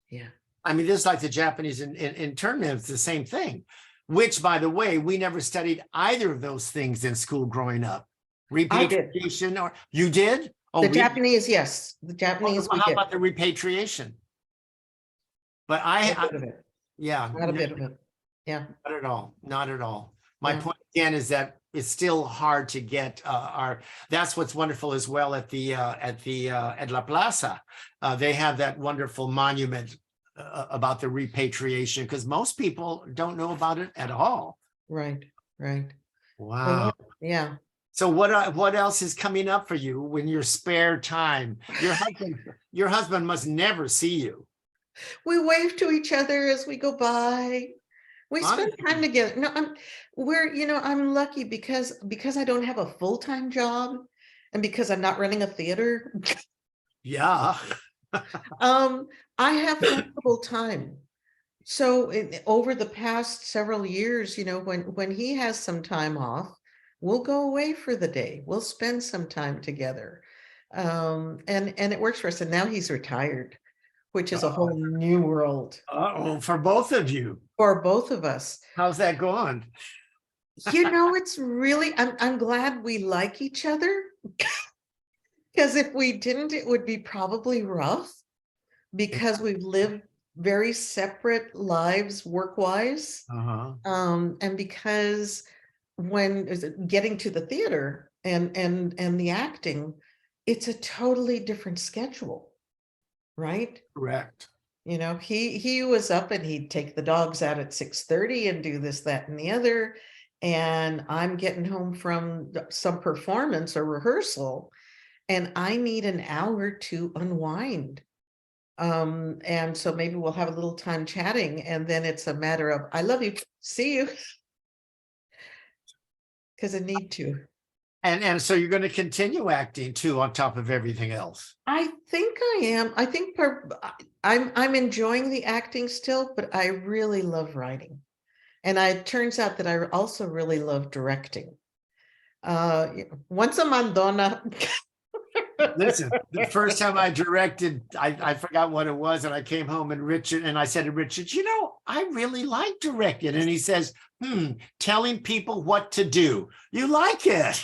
yeah. I mean, this is like the Japanese internment, it's the same thing. Which, by the way, we never studied either of those things in school growing up. Repatriation, or you did? Oh, the Japanese, yes. The Japanese. How about the repatriation? But Not a bit of it. Yeah. Not a bit of it. Yeah. Not at all. Not at all. My Yeah. point again is that it's still hard to get that's what's wonderful as well at La Plaza. They have that wonderful monument about the repatriation, because most people don't know about it at all. Right, right. Wow. Yeah. So what else is coming up for you in your spare time? Your husband must never see you. We wave to each other as we go by. We spend time together. No, I'm lucky because I don't have a full-time job, and because I'm not running a theater. Yeah. I have flexible time. So over the past several years, when he has some time off, we'll go away for the day. We'll spend some time together. And it works for us. And now he's retired, which is a whole new world Uh-oh, for both of you. for both of us. How's that going? It's really, I'm glad we like each other. Because if we didn't, it would be probably rough, because we've lived very separate lives work-wise. Uh-huh. And because when getting to the theater and the acting, it's a totally different schedule, right? Correct. He was up and he'd take the dogs out at 6:30 and do this, that, and the other. And I'm getting home from some performance or rehearsal, and I need an hour to unwind. And so maybe we'll have a little time chatting, and then it's a matter of, I love you, see you. Because I need to. And so you're going to continue acting too, on top of everything else. I think I am. I think I'm enjoying the acting still, but I really love writing. And it turns out that I also really love directing. Once a mandona. Listen, the first time I directed, I forgot what it was, and I came home and I said to Richard, I really like directing. And he says, telling people what to do. You like it.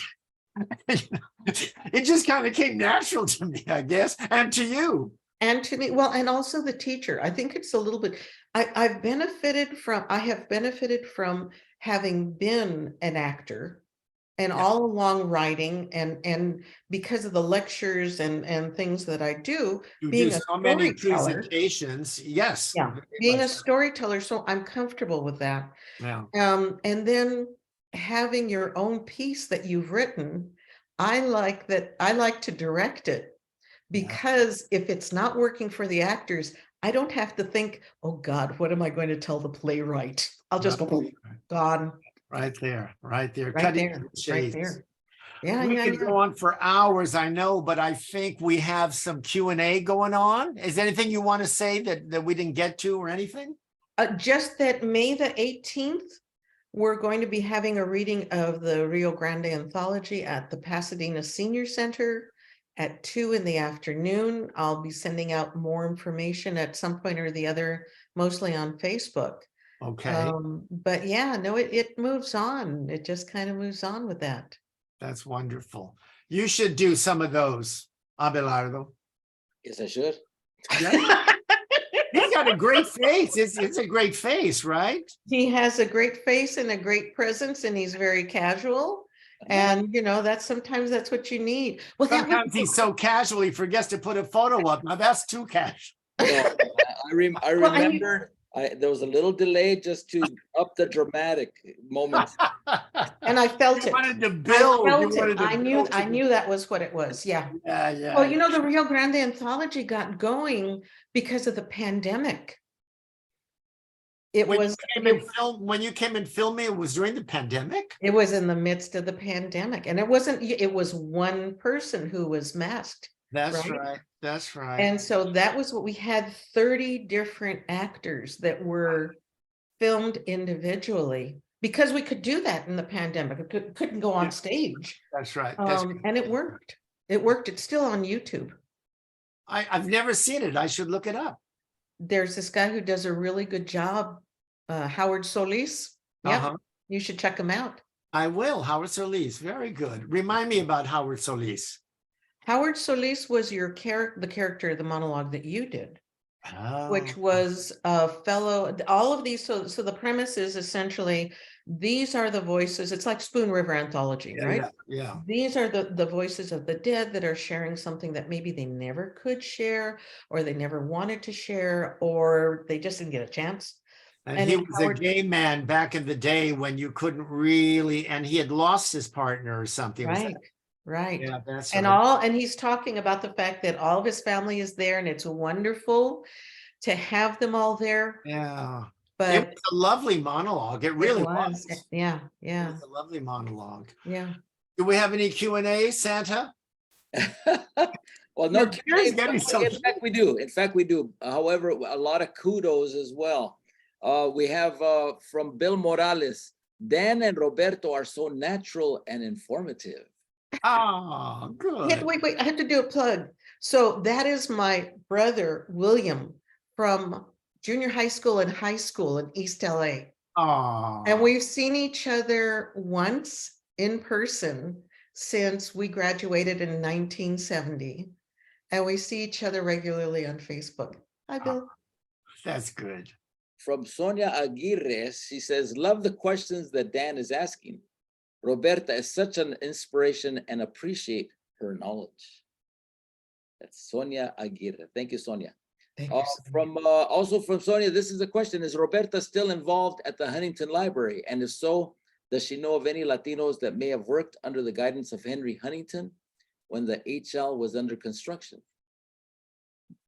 It just kind of came natural to me, I guess, and to you. And to me, well, and also the teacher. I think it's a little bit, I have benefited from having been an actor and all along writing, and because of the lectures and things that I do, You being do a so many storyteller. presentations. Yes. Yeah, being a storyteller, so I'm comfortable with that. Yeah. And then having your own piece that you've written, I like to direct it, because if it's not working for the actors, I don't have to think, oh God, what am I going to tell the playwright? I'll just go, gone. Right there. Right Cutting there, the right chase. there. Yeah, We yeah, could yeah. go on for hours, I know, but I think we have some Q&A going on. Is there anything you want to say that we didn't get to or anything? Just that May the 18th, we're going to be having a reading of the Rio Grande anthology at the Pasadena Senior Center at 2 in the afternoon. I'll be sending out more information at some point or the other, mostly on Facebook. Okay. But yeah, no, it moves on. It just kind of moves on with that. That's wonderful. You should do some of those, Abelardo. Yes, I should. He's got a great face. It's a great face, right? He has a great face and a great presence, and he's very casual. And sometimes that's what you need. Well, Sometimes he's so casual he forgets to put a photo up. Now that's too casual. No, I remember there was a little delay just to up the dramatic moments. and I felt You it. wanted to build. I knew that was what it was. Yeah. Yeah. Well, the Rio Grande anthology got going because of the pandemic. When you came and filmed me, it was during the pandemic. It was in the midst of the pandemic, and it was one person who was masked. That's right. That's right. And so that was what we had, 30 different actors that were filmed individually, because we could do that in the pandemic. We couldn't go on stage. That's right. And it worked. It's still on YouTube. I've never seen it. I should look it up. There's this guy who does a really good job, Howard Solis. Yeah, you should check him out. I will. Howard Solis. Very good. Remind me about Howard Solis. Howard Solis was the character, the monologue that you did, which was a fellow, all of these. So the premise is essentially, these are the voices. It's like Spoon River Anthology, right? Yeah. These are the voices of the dead that are sharing something that maybe they never could share, or they never wanted to share, or they just didn't get a chance. And he was a gay man back in the day when you couldn't really, and he had lost his partner or something. Right. Yeah, that's and he's talking about the fact that all of his family is there, and it's wonderful to have them all there. Yeah. But it was a lovely monologue. It really was. Yeah. It was a lovely monologue. Yeah. Do we have any Q&A, Santa? Well, no, Your chair's getting so in fact, we do. In fact, we do. However, a lot of kudos as well. We have from Bill Morales, Dan and Roberto are so natural and informative. Oh, good. Wait, I have to do a plug. So that is my brother, William, from junior high school and high school in East LA. Oh, And we've seen each other once in person since we graduated in 1970. And we see each other regularly on Facebook. Hi, Bill. that's good. From Sonia Aguirre, she says, love the questions that Dan is asking. Roberta is such an inspiration and appreciate her knowledge. That's Sonia Aguirre. Thank you, Sonia. Thank you. Also from Sonia, this is a question. Is Roberta still involved at the Huntington Library? And if so, does she know of any Latinos that may have worked under the guidance of Henry Huntington when the HL was under construction?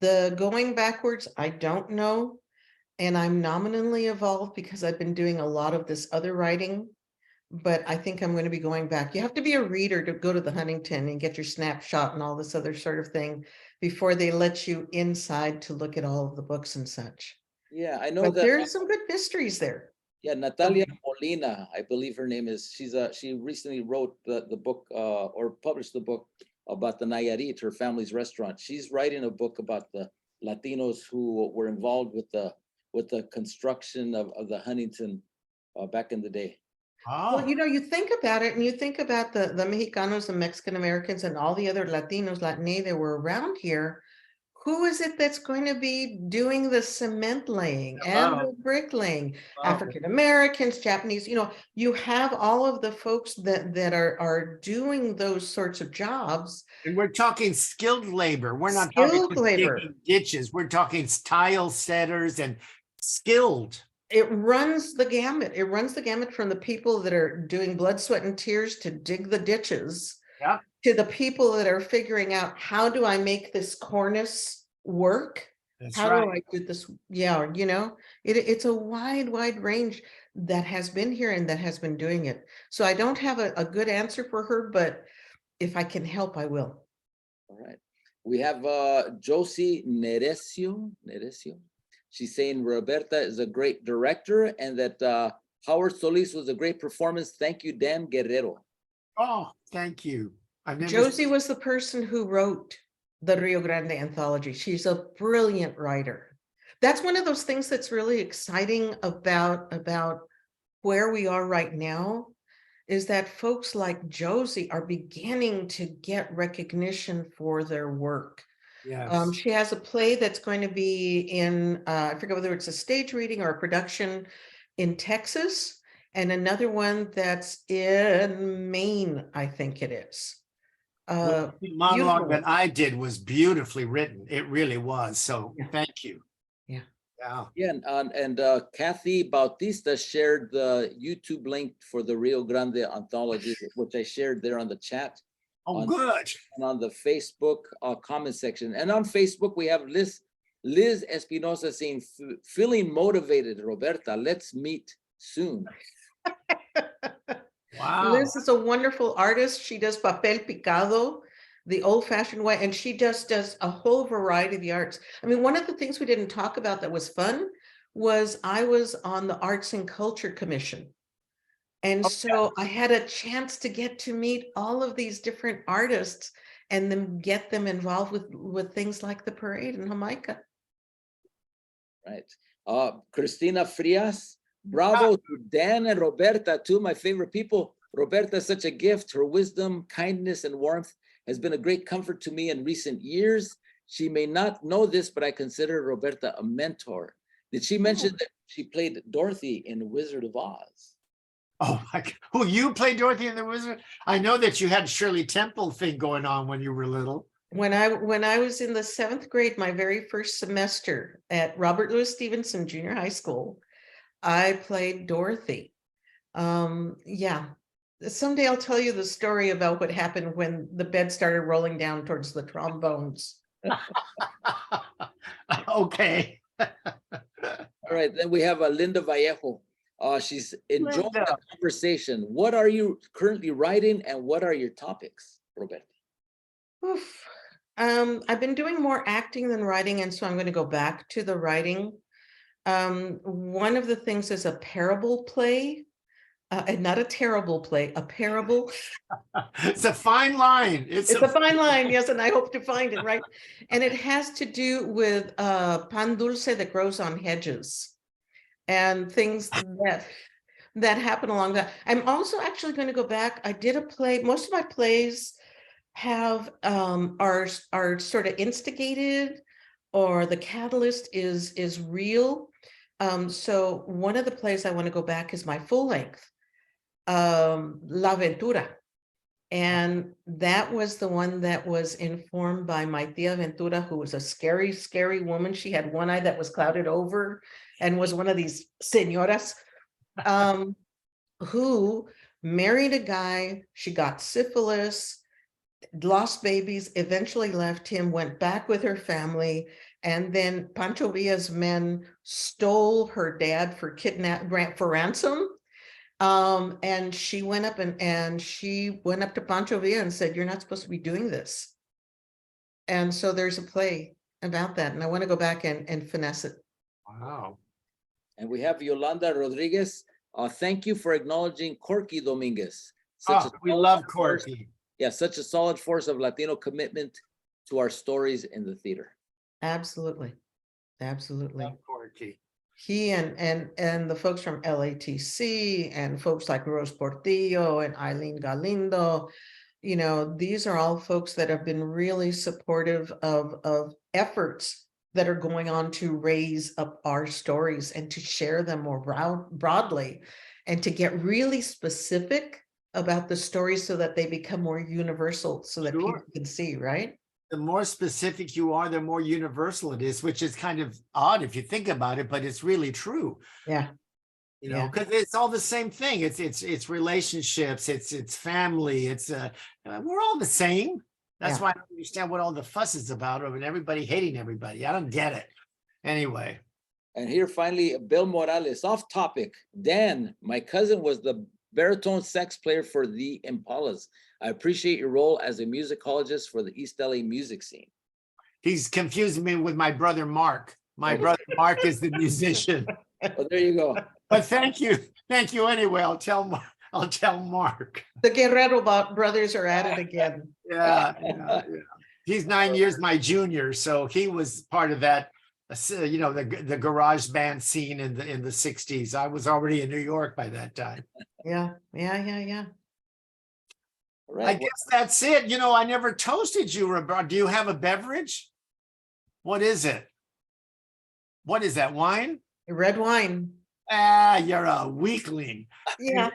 The going backwards, I don't know. And I'm nominally involved because I've been doing a lot of this other writing, but I think I'm going to be going back. You have to be a reader to go to the Huntington and get your snapshot and all this other sort of thing before they let you inside to look at all of the books and such. Yeah, I know But that. there's some good mysteries there. Yeah, Natalia Molina, I believe her name is. She recently wrote the book or published the book about the Nayarit, her family's restaurant. She's writing a book about the Latinos who were involved with the construction of the Huntington back in the day. Oh, Well, you think about it and you think about the Mexicanos, the Mexican Americans, and all the other Latinos, Latine that were around here. Who is it that's going to be doing the cement laying and the bricklaying? African Americans, Japanese, you have all of the folks that are doing those sorts of jobs. and we're talking skilled labor. We're not Skilled talking labor. digging ditches. We're talking tile setters and skilled. It runs the gamut. It runs the gamut from the people that are doing blood, sweat, and tears to dig the ditches. Yeah. To the people that are figuring out, how do I make this cornice work? That's How right. do I do this? Yeah, it's a wide range that has been here and that has been doing it. So I don't have a good answer for her, but if I can help, I will. All right. We have Josie Nerecio. She's saying Roberta is a great director and that Howard Solis was a great performance. Thank you, Dan Guerrero. Oh, thank you. Josie was the person who wrote the Rio Grande anthology. She's a brilliant writer. That's one of those things that's really exciting about where we are right now, is that folks like Josie are beginning to get recognition for their work. Yes. She has a play that's going to be in, I forget whether it's a stage reading or a production in Texas, and another one that's in Maine, I think it is. The monologue that I did was beautifully written. It really was. So thank you. Yeah. Yeah, and Kathy Bautista shared the YouTube link for the Rio Grande anthology, which I shared there on the chat. Oh, good. And on the Facebook comment section. And on Facebook, we have Liz Espinosa saying, feeling motivated, Roberta, let's meet soon. Wow. Liz is a wonderful artist. She does papel picado, the old-fashioned way, and she just does a whole variety of the arts. I mean, one of the things we didn't talk about that was fun was I was on the Arts and Culture Commission. And so I had a chance to get to meet all of these different artists and then get them involved with things like the parade in Jamaica. Right. Cristina Frias, bravo to Dan and Roberta, two of my favorite people. Roberta is such a gift. Her wisdom, kindness, and warmth has been a great comfort to me in recent years. She may not know this, but I consider Roberta a mentor. Did she mention that she played Dorothy in Wizard of Oz? Oh my God. Who, you played Dorothy and the Wizard? I know that you had Shirley Temple thing going on when you were little. When I was in the 7th grade, my very first semester at Robert Louis Stevenson Junior High School, I played Dorothy. Yeah. Someday I'll tell you the story about what happened when the bed started rolling down towards the trombones. Okay. All right, then we have Linda Vallejo. She's enjoying the conversation. What are you currently writing and what are your topics, Roberta? Oof. I've been doing more acting than writing, and so I'm going to go back to the writing. One of the things is a parable play, and not a terrible play, a parable. It's a fine line. It's a fine line, yes, and I hope to find it, right? And it has to do with pan dulce that grows on hedges and things that happen along that. I'm also actually going to go back. I did a play. Most of my plays have are sort of instigated, or the catalyst is real. So one of the plays I want to go back is my full length, La Ventura. And that was the one that was informed by my tia Ventura, who was a scary, scary woman. She had one eye that was clouded over and was one of these señoras who married a guy. She got syphilis, lost babies, eventually left him, went back with her family. And then Pancho Villa's men stole her dad for ransom. And she went up and she went up to Pancho Villa and said, "You're not supposed to be doing this." And so there's a play about that. And I want to go back and finesse it. Wow. And we have Yolanda Rodriguez. Thank you for acknowledging Corky Dominguez. Such We love Corky. Yeah, such a solid force of Latino commitment to our stories in the theater. Absolutely. Absolutely. Love Corky. He and the folks from LATC and folks like Rose Portillo and Eileen Galindo, you know, these are all folks that have been really supportive of efforts that are going on to raise up our stories and to share them more broadly and to get really specific about the stories so that they become more universal, so that people can see, right? The more specific you are, the more universal it is, which is kind of odd if you think about it, but it's really true. Yeah. You know, because it's all the same thing. It's relationships, it's family, we're all the same. That's why I don't understand what all the fuss is about and everybody hating everybody. I don't get it. Anyway. And here finally, Bill Morales, off topic. Dan, my cousin was the baritone sax player for the Impalas. I appreciate your role as a musicologist for the East LA music scene. He's confusing me with my brother Mark. My brother Mark is the musician. Well, there you go. But thank you anyway. I'll tell Mark. The Guerrero brothers are at it again. Yeah. He's 9 years my junior, so he was part of that. You know, the garage band scene in the 60s. I was already in New York by that time. Yeah. Right. I guess that's it. You know, I never toasted you, Roberta. Do you have a beverage? What is it? What is that, wine? Red wine. Ah, you're a weakling. Yeah.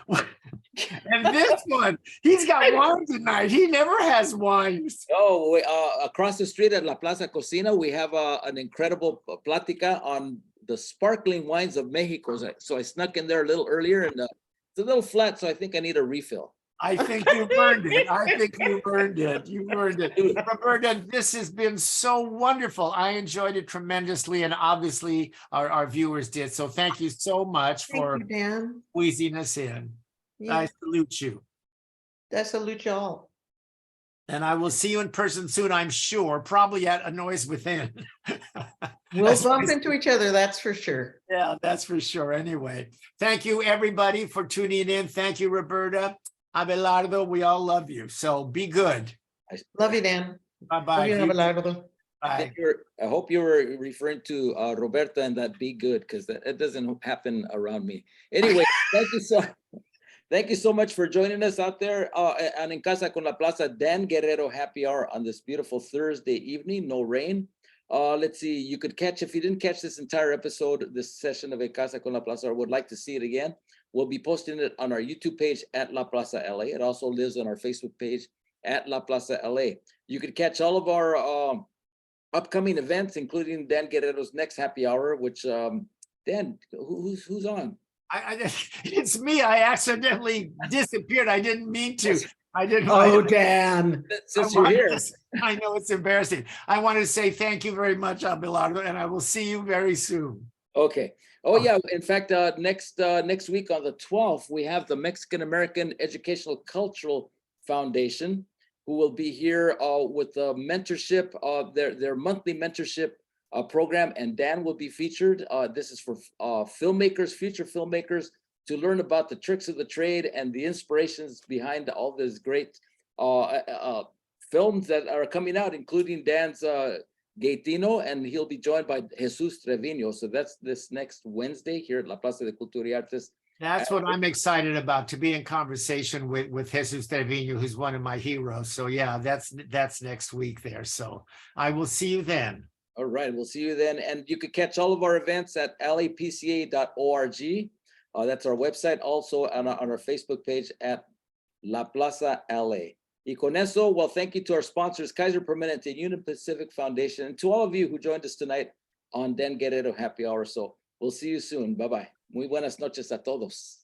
And this one, he's got wine tonight. He never has wines. Oh, across the street at La Plaza Cocina, we have an incredible plática on the sparkling wines of Mexico. So I snuck in there a little earlier, and it's a little flat, so I think I need a refill. I think you earned it. I think you earned it. You earned it. Roberta, this has been so wonderful. I enjoyed it tremendously, and obviously our viewers did. So thank you so much for squeezing us in. Yeah. I salute you. I salute you all. And I will see you in person soon, I'm sure, probably at A Noise Within. We'll bump into each other, that's for sure. Yeah, that's for sure. Anyway, thank you, everybody, for tuning in. Thank you, Roberta. Abelardo, we all love you. So be good. Love you, Dan. Bye-bye. Love you, Abelardo. Bye. I hope you were referring to Roberta and that be good, because it doesn't happen around me. Anyway, thank you so much for joining us out there on En Casa con la Plaza Dan Guerrero Happy Hour on this beautiful Thursday evening, no rain. Let's see, you could catch, if you didn't catch this entire episode, this session of En Casa con la Plaza, or would like to see it again, we'll be posting it on our YouTube page at La Plaza LA. It also lives on our Facebook page at La Plaza LA. You could catch all of our upcoming events, including Dan Guerrero's next happy hour, which, Dan, who's on? It's me. I accidentally disappeared. I didn't mean to. I didn't. Oh, Dan. Since you're here. I know it's embarrassing. I want to say thank you very much, Abelardo, and I will see you very soon. Okay. Oh, yeah. In fact, next week on the 12th, we have the Mexican American Educational Cultural Foundation. who will be here with the mentorship of their monthly mentorship program, and Dan will be featured. This is for filmmakers, future filmmakers, to learn about the tricks of the trade and the inspirations behind all these great films that are coming out, including Dan's Gaitino, and he'll be joined by Jesus Trevino. So that's this next Wednesday here at La Plaza de Cultura y Artes. That's what I'm excited about, to be in conversation with Jesus Trevino, who's one of my heroes. So yeah, that's next week there. So I will see you then. All right, we'll see you then. And you can catch all of our events at lapca.org. That's our website, also on our Facebook page at La Plaza LA. Y con eso, well, thank you to our sponsors, Kaiser Permanente, Union Pacific Foundation, and to all of you who joined us tonight on Dan Guerrero Happy Hour. So we'll see you soon. Bye-bye. Muy buenas noches a todos.